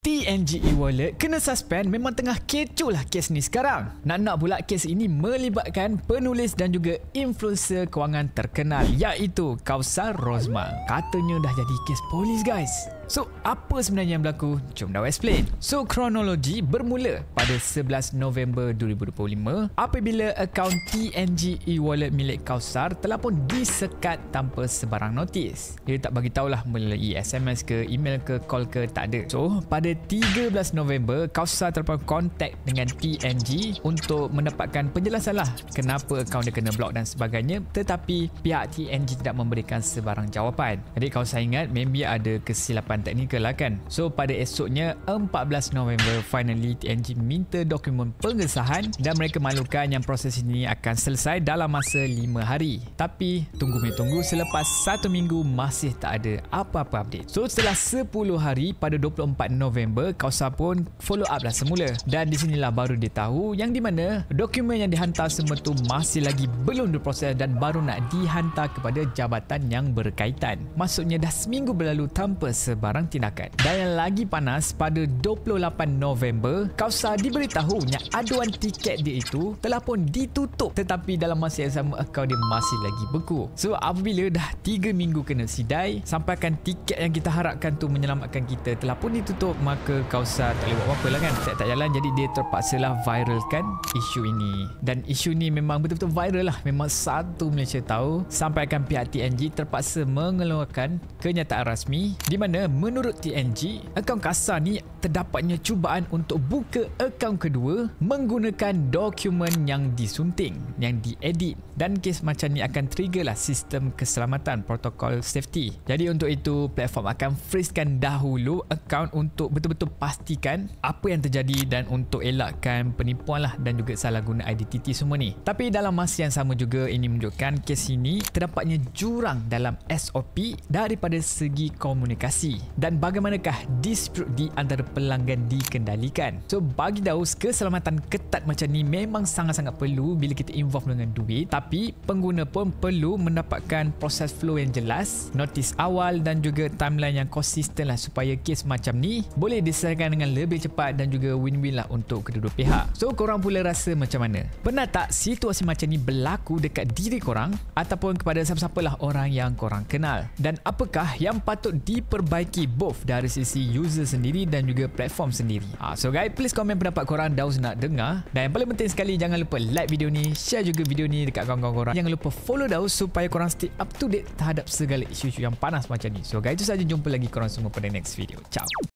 TNG e-wallet kena suspend memang tengah kecoh lah kes ni sekarang. Nak pula kes ini melibatkan penulis dan juga influencer kewangan terkenal iaitu Kauthar Rosmal. Katanya dah jadi kes polis guys. So, apa sebenarnya yang berlaku? Jom dah explain. So, kronologi bermula pada 11 November 2025 apabila akaun TNG e-wallet milik Kauthar telah pun disekat tanpa sebarang notis. Dia tak bagi tahulah melalui SMS ke, email ke, call ke, tak ada. So, pada 13 November, Kauthar telah pun kontak dengan TNG untuk mendapatkan penjelasan lah kenapa akaun dia kena block dan sebagainya, tetapi pihak TNG tidak memberikan sebarang jawapan. Jadi, Kauthar ingat maybe ada kesilapan teknikal lah kan. So pada esoknya 14 November finally TNG minta dokumen pengesahan dan mereka maklumkan yang proses ini akan selesai dalam masa 5 hari. Tapi tunggu selepas 1 minggu masih tak ada apa-apa update. So setelah 10 hari pada 24 November Kauthar pun follow up lah semula dan di sinilah baru dia tahu yang di mana dokumen yang dihantar semua tu masih lagi belum diproses dan baru nak dihantar kepada jabatan yang berkaitan. Maksudnya dah seminggu berlalu tanpa sebarang tindakan. Dan yang lagi panas, pada 28 November, Kauthar diberitahu yang aduan tiket dia itu telah pun ditutup, tetapi dalam masa yang sama akaun dia masih lagi beku. So apabila dah 3 minggu kena sidai, sampaikan tiket yang kita harapkan tu menyelamatkan kita telah pun ditutup, maka Kauthar tak boleh buat apa-apa lah kan. Tak jalan, jadi dia terpaksalah viralkan isu ini. Dan isu ni memang betul-betul viral lah. Memang satu Malaysia tahu, sampaikan pihak TNG terpaksa mengeluarkan kenyataan rasmi di mana menurut TNG, akaun Kauthar ni terdapatnya cubaan untuk buka akaun kedua menggunakan dokumen yang disunting, yang diedit, dan kes macam ni akan trigger lah sistem keselamatan protokol safety. Jadi untuk itu platform akan freezekan dahulu akaun untuk betul-betul pastikan apa yang terjadi dan untuk elakkan penipuan lah dan juga salah guna identiti semua ni. Tapi dalam masa yang sama juga ini menunjukkan kes ini terdapatnya jurang dalam SOP daripada segi komunikasi. Dan bagaimanakah dispute di antara pelanggan dikendalikan? So bagi tahu keselamatan ketat macam ni memang sangat-sangat perlu bila kita involve dengan duit, tapi pengguna pun perlu mendapatkan proses flow yang jelas, notis awal dan juga timeline yang konsisten lah supaya kes macam ni boleh diselesaikan dengan lebih cepat dan juga win-win lah untuk kedua-dua pihak. So korang pula rasa macam mana? Pernah tak situasi macam ni berlaku dekat diri korang ataupun kepada siapa-siapalah orang yang korang kenal? Dan apakah yang patut diperbaiki both dari sisi user sendiri dan juga platform sendiri? So guys, please komen pendapat korang, Daus nak dengar. Dan yang paling penting sekali, jangan lupa like video ni, share juga video ni dekat kawan-kawan korang. Jangan lupa follow Daus supaya korang stay up to date terhadap segala isu-isu yang panas macam ni. So guys, itu saja, jumpa lagi korang semua pada next video. Ciao.